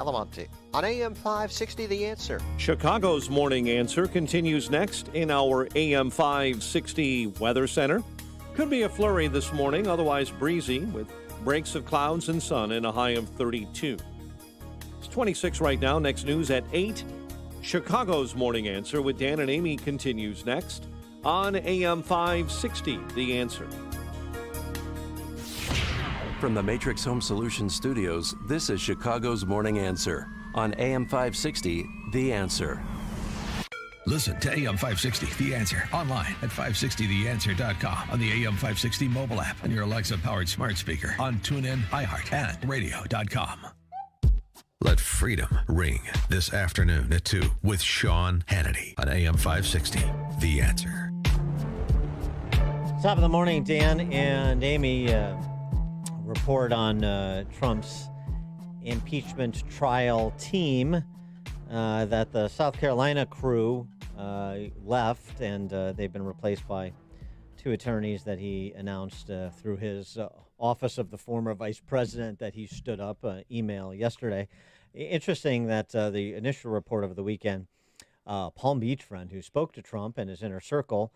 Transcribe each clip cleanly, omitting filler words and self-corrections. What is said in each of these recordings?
Alamonte. On AM 560, The Answer. Chicago's Morning Answer continues next in our AM 560 Weather Center. Could be a flurry this morning, otherwise breezy, with breaks of clouds and sun and a high of 32. It's 26 right now. Next news at 8. Chicago's Morning Answer with Dan and Amy continues next on AM 560, The Answer. From the Matrix Home Solutions studios, this is Chicago's Morning Answer on AM 560, The Answer. Listen to AM 560, The Answer, online at 560theanswer.com, on the AM 560 mobile app, on your Alexa-powered smart speaker, on TuneIn, iHeart, and radio.com. Let freedom ring this afternoon at 2 with Sean Hannity on AM 560, The Answer. Top of the morning, Dan and Amy. Report on Trump's impeachment trial team that the South Carolina crew left, and they've been replaced by two attorneys that he announced through his office of the former vice president that he stood up email yesterday. Interesting that the initial report over the weekend, Palm Beach friend who spoke to Trump and his inner circle,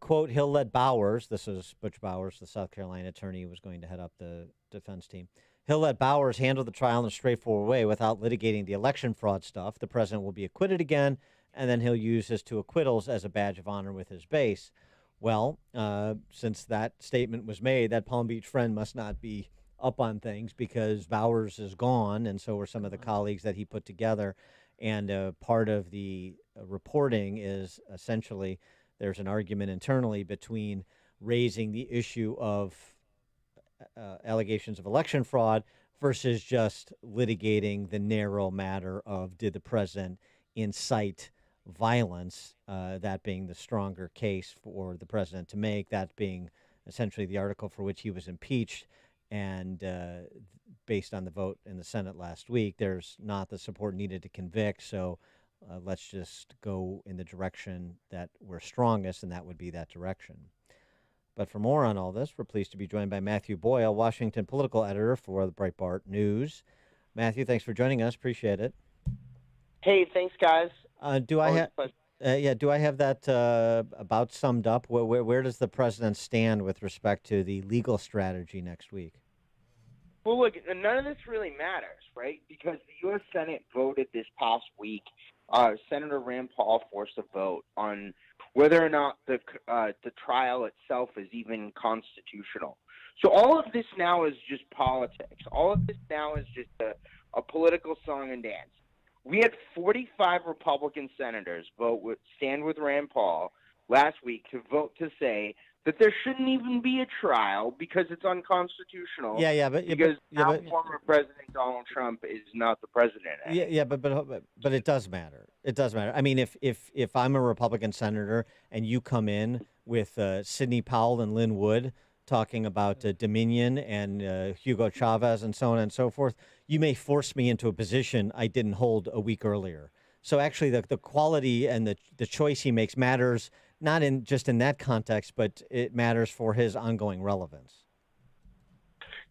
quote, he'll let Bowers, this is Butch Bowers, the South Carolina attorney who was going to head up the defense team, he'll let Bowers handle the trial in a straightforward way without litigating the election fraud stuff. The president will be acquitted again, and then he'll use his two acquittals as a badge of honor with his base. Well, since that statement was made, that Palm Beach friend must not be up on things because Bowers is gone, and so are some of the colleagues that he put together. And part of the reporting is essentially there's an argument internally between raising the issue of allegations of election fraud versus just litigating the narrow matter of did the president incite violence, that being the stronger case for the president to make, that being essentially the article for which he was impeached. And based on the vote in the Senate last week, there's not the support needed to convict. So let's just go in the direction that we're strongest, and that would be that direction. But for more on all this, we're pleased to be joined by Matthew Boyle, Washington political editor for the Breitbart News. Matthew, thanks for joining us. Appreciate it. Hey, thanks, guys. Do I have that about summed up? Where does the president stand with respect to the legal strategy next week? Well, look, none of this really matters, right? Because the U.S. Senate voted this past week. Senator Rand Paul forced a vote on whether or not the trial itself is even constitutional. So all of this now is just politics. All of this now is just a political song and dance. We had 45 Republican senators stand with Rand Paul last week to vote to say that there shouldn't even be a trial because it's unconstitutional. But former President Donald Trump is not the president. But it does matter. It does matter. I mean, if I'm a Republican senator and you come in with Sidney Powell and Lynn Wood talking about Dominion and Hugo Chavez and so on and so forth, you may force me into a position I didn't hold a week earlier. So actually the quality and the choice he makes matters, not in just in that context, but it matters for his ongoing relevance.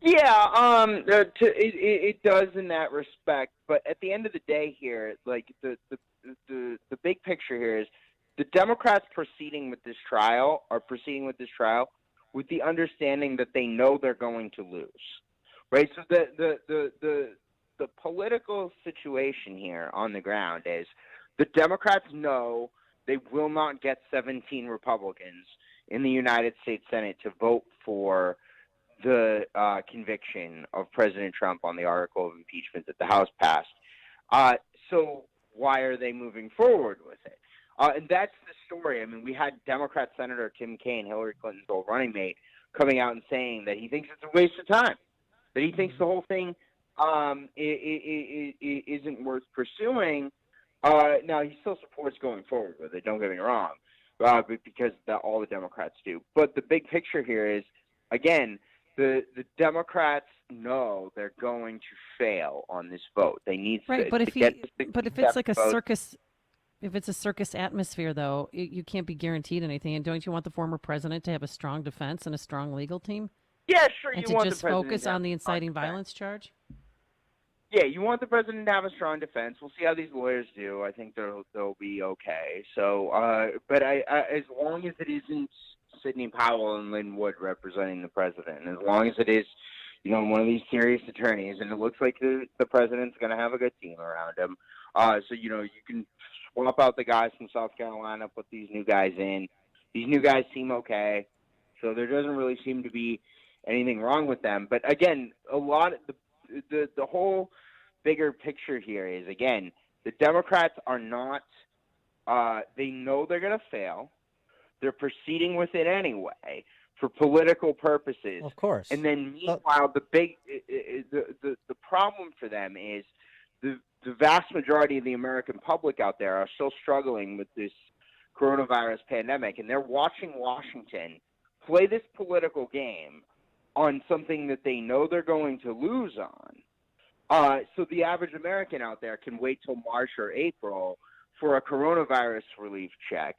Yeah, it does in that respect. But at the end of the day here, like the big picture here is the Democrats proceeding with this trial with the understanding that they know they're going to lose, right? So the political situation here on the ground is the Democrats know they will not get 17 Republicans in the United States Senate to vote for the conviction of President Trump on the article of impeachment that the House passed. So why are they moving forward with it? And that's the story. I mean, we had Democrat Senator Tim Kaine, Hillary Clinton's old running mate, coming out and saying that he thinks it's a waste of time, that he thinks the whole thing isn't worth pursuing. Now, he still supports going forward with it, don't get me wrong, because all the Democrats do. But the big picture here is, again, the Democrats know they're going to fail on this vote. They need right, but if it's like a circus. If it's a circus atmosphere, though, you can't be guaranteed anything. And don't you want the former president to have a strong defense and a strong legal team? Yeah, sure. And you to want just the president focus to have on the a strong inciting defense. violence charge? Yeah, you want the president to have a strong defense. We'll see how these lawyers do. I think they'll be okay. So, but I as long as it isn't Sidney Powell and Lynn Wood representing the president, and as long as it is, one of these serious attorneys, and it looks like the president's going to have a good team around him. So you can swap out the guys from South Carolina, put these new guys in. These new guys seem okay, so there doesn't really seem to be anything wrong with them. But again, a lot of the whole bigger picture here is, again, the Democrats are not they know they're going to fail. They're proceeding with it anyway for political purposes. Of course. And then meanwhile, the problem for them is the vast majority of the American public out there are still struggling with this coronavirus pandemic, and they're watching Washington play this political game on something that they know they're going to lose on. So the average American out there can wait till March or April for a coronavirus relief check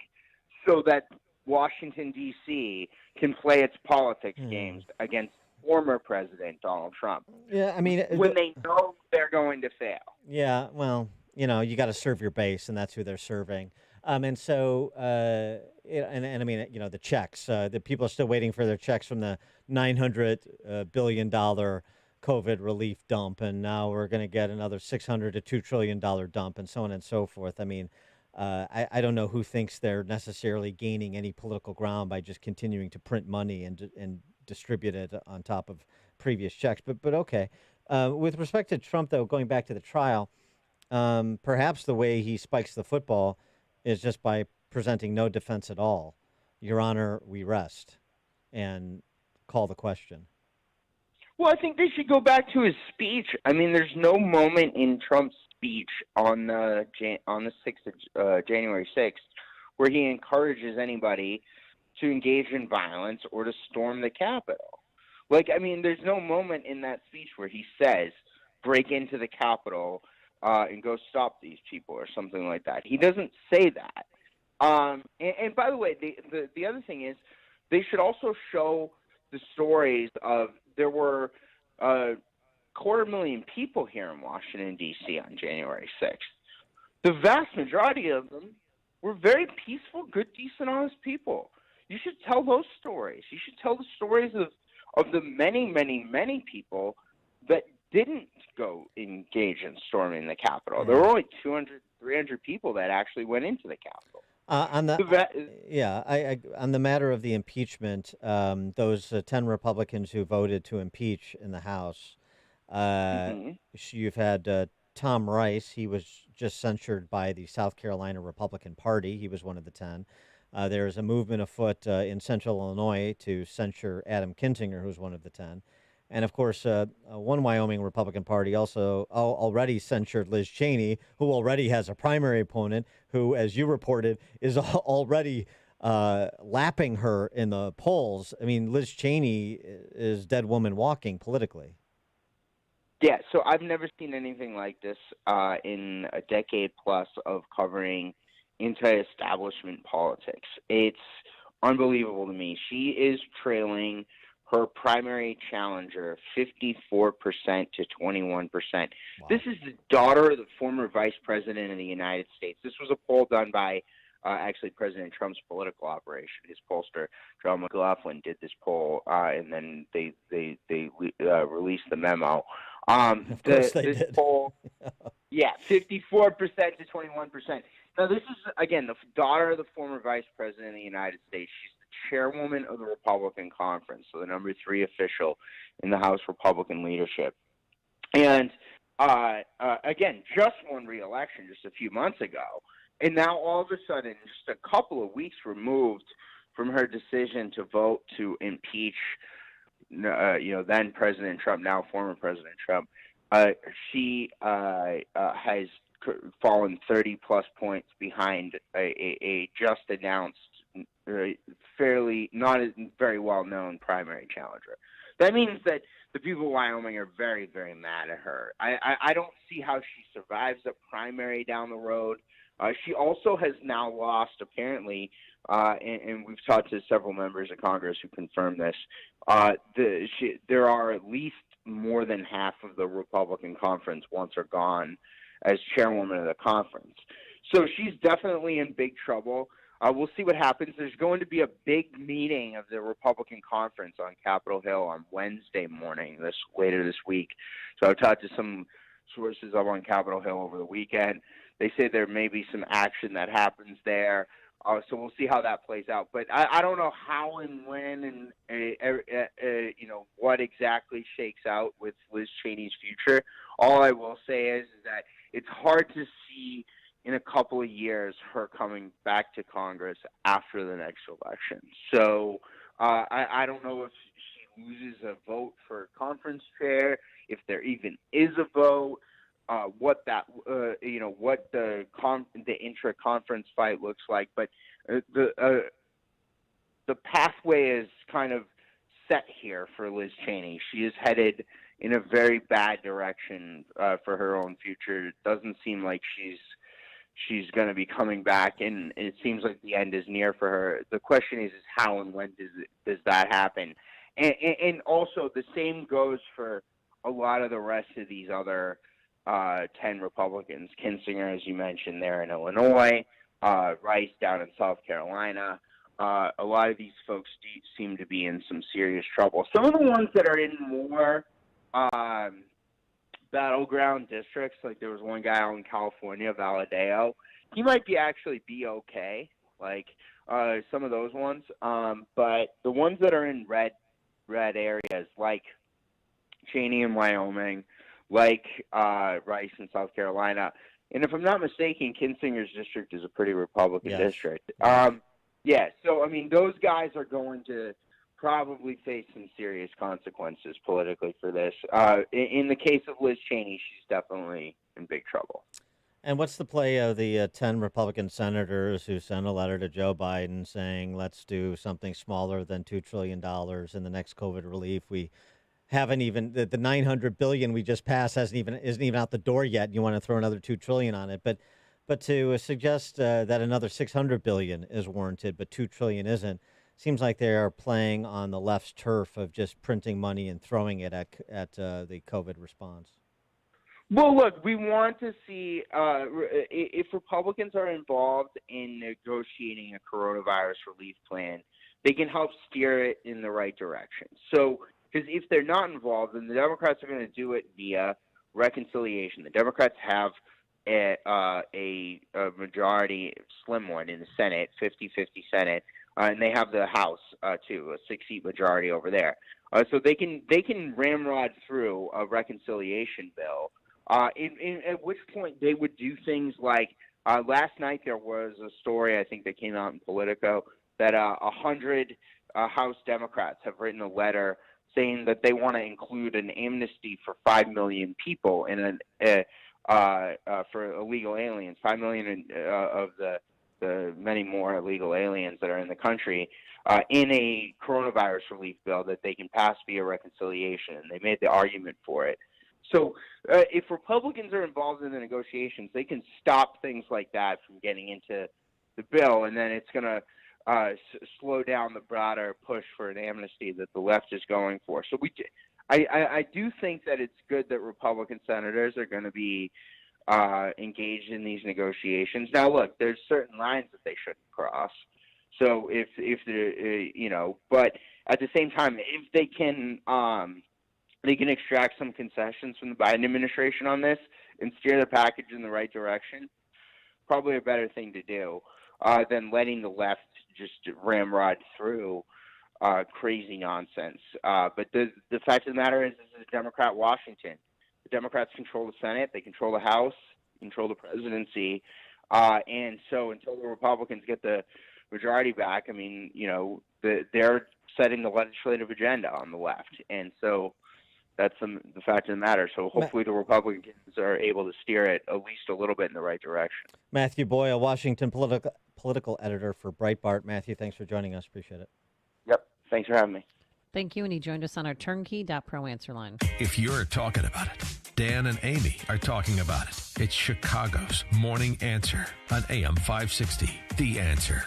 so that Washington, D.C. can play its politics games against former President Donald Trump. Yeah, I mean, when they know they're going to fail. Yeah, well, you got to serve your base, and that's who they're serving. And so, and I mean, the checks, the people are still waiting for their checks from the $900 billion COVID relief dump, and now we're going to get another $600 to $2 trillion dump, and so on and so forth. I mean, I don't know who thinks they're necessarily gaining any political ground by just continuing to print money and distribute it on top of previous checks. But okay. With respect to Trump, though, going back to the trial, perhaps the way he spikes the football is just by presenting no defense at all. Your Honor, we rest, and call the question. Well, I think they should go back to his speech. I mean, there's no moment in Trump's speech on the 6th of January 6th where he encourages anybody to engage in violence or to storm the Capitol. Like, I mean, there's no moment in that speech where he says, break into the Capitol and go stop these people or something like that. He doesn't say that. And by the way, the other thing is they should also show the stories of there were 250,000 people here in Washington, D.C. on January 6th. The vast majority of them were very peaceful, good, decent, honest people. You should tell those stories. You should tell the stories of the many, many, many people that didn't go engage in storming the Capitol. There were only 200, 300 people that actually went into the Capitol. On the matter of the impeachment, those 10 Republicans who voted to impeach in the House, you've had Tom Rice. He was just censured by the South Carolina Republican Party. He was one of the 10. There's a movement afoot in central Illinois to censure Adam Kinzinger, who's one of the 10. And, of course, one Wyoming Republican Party also already censured Liz Cheney, who already has a primary opponent who, as you reported, is already lapping her in the polls. I mean, Liz Cheney is dead woman walking politically. Yeah, so I've never seen anything like this in a decade plus of covering anti-establishment politics. It's unbelievable to me. She is trailing her primary challenger 54% to 21%. Wow. This is the daughter of the former vice president of the United States. This was a poll done by actually President Trump's political operation. His pollster, John McLaughlin, did this poll, and then they released the memo. Of course they did. Poll, yeah, 54% to 21%. Now, this is, again, the daughter of the former vice president of the United States. She's chairwoman of the Republican Conference, so the number 3 official in the House Republican leadership. And, again, just won re-election just a few months ago. And now all of a sudden, just a couple of weeks removed from her decision to vote to impeach, then President Trump, now former President Trump, she has fallen 30-plus points behind a just announced fairly not very well-known primary challenger. That means that the people of Wyoming are very, very mad at her. I don't see how she survives a primary down the road. She also has now lost, apparently, and we've talked to several members of Congress who confirmed this, there are at least more than half of the Republican conference once are gone as chairwoman of the conference. So she's definitely in big trouble. We'll see what happens. There's going to be a big meeting of the Republican conference on Capitol Hill on Wednesday morning, later this week. So I've talked to some sources up on Capitol Hill over the weekend. They say there may be some action that happens there. So we'll see how that plays out. But I don't know how and when and what exactly shakes out with Liz Cheney's future. All I will say is that it's hard to see in a couple of years her coming back to Congress after the next election. So I don't know if she loses a vote for conference chair, if there even is a vote, what the intra-conference fight looks like. But the pathway is kind of set here for Liz Cheney. She is headed in a very bad direction for her own future. It doesn't seem like she's going to be coming back, and it seems like the end is near for her. The question is how and when does that happen? And also the same goes for a lot of the rest of these other 10 Republicans. Kinzinger, as you mentioned, there in Illinois, Rice down in South Carolina. A lot of these folks seem to be in some serious trouble. Some of the ones that are in more battleground districts, like there was one guy out in California, Valadeo, he might actually be okay, like some of those ones. But the ones that are in red areas, like Cheney in Wyoming, like Rice in South Carolina, and if I'm not mistaken, Kinzinger's district is a pretty Republican district. So I mean, those guys are going to probably face some serious consequences politically for this. In the case of Liz Cheney, she's definitely in big trouble. And what's the play of the 10 Republican senators who sent a letter to Joe Biden saying, let's do something smaller than $2 trillion in the next COVID relief? We haven't even, the $900 billion we just passed isn't even out the door yet. You want to throw another $2 trillion on it. But to suggest that another $600 billion is warranted, but $2 trillion isn't, seems like they are playing on the left's turf of just printing money and throwing it at the COVID response. Well, look, we want to see if Republicans are involved in negotiating a coronavirus relief plan, they can help steer it in the right direction. So, because if they're not involved, then the Democrats are going to do it via reconciliation. The Democrats have a majority, slim one in the Senate, 50-50 Senate, and they have the House too, a 6-seat majority over there. So they can ramrod through a reconciliation bill. At which point they would do things like last night there was a story I think that came out in Politico that 100 House Democrats have written a letter saying that they want to include an amnesty for 5 million people in for illegal aliens, 5 million of the many more illegal aliens that are in the country in a coronavirus relief bill that they can pass via reconciliation. And they made the argument for it. So if Republicans are involved in the negotiations, they can stop things like that from getting into the bill, and then it's going to slow down the broader push for an amnesty that the left is going for. So I do think that it's good that Republican senators are going to be engaged in these negotiations. Now, look, there's certain lines that they shouldn't cross. So if but at the same time, if they can extract some concessions from the Biden administration on this and steer the package in the right direction, probably a better thing to do than letting the left just ramrod through crazy nonsense. But the fact of the matter is, this is Democrat Washington. The Democrats control the Senate, they control the House, control the presidency, and so until the Republicans get the majority back, I mean, they're setting the legislative agenda on the left, and so that's the fact of the matter. So hopefully the Republicans are able to steer it at least a little bit in the right direction. Matthew Boyle, Washington political editor for Breitbart. Matthew, thanks for joining us. Appreciate it. Yep. Thanks for having me. Thank you. And he joined us on our turnkey.pro answer line. If you're talking about it, Dan and Amy are talking about it. It's Chicago's Morning Answer on AM 560. The Answer.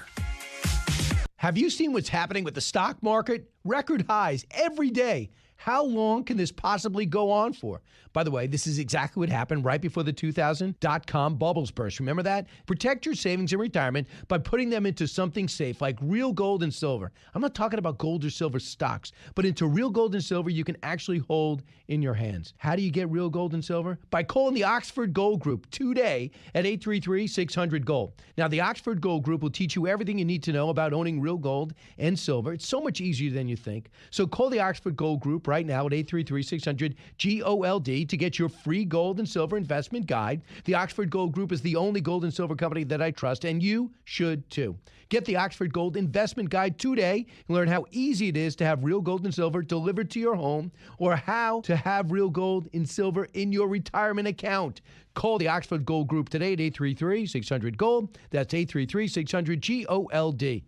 Have you seen what's happening with the stock market? Record highs every day. How long can this possibly go on for? By the way, this is exactly what happened right before the 2000 dot-com bubbles burst. Remember that? Protect your savings in retirement by putting them into something safe like real gold and silver. I'm not talking about gold or silver stocks, but into real gold and silver you can actually hold in your hands. How do you get real gold and silver? By calling the Oxford Gold Group today at 833-600-GOLD. Now, the Oxford Gold Group will teach you everything you need to know about owning real gold and silver. It's so much easier than you think. So call the Oxford Gold Group right now at 833-600-GOLD to get your free gold and silver investment guide. The Oxford Gold Group is the only gold and silver company that I trust, and you should too. Get the Oxford Gold Investment Guide today and learn how easy it is to have real gold and silver delivered to your home, or how to have real gold and silver in your retirement account. Call the Oxford Gold Group today at 833-600-GOLD. That's 833-600-GOLD.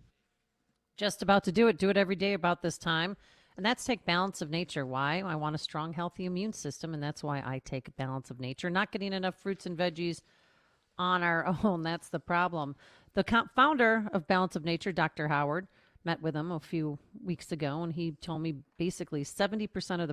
Just about to do it. Do it every day about this time. And that's take Balance of Nature. Why? I want a strong, healthy immune system, and that's why I take Balance of Nature. Not getting enough fruits and veggies on our own. That's the problem. The founder of Balance of Nature, Dr. Howard, met with him a few weeks ago, and he told me basically 70% of the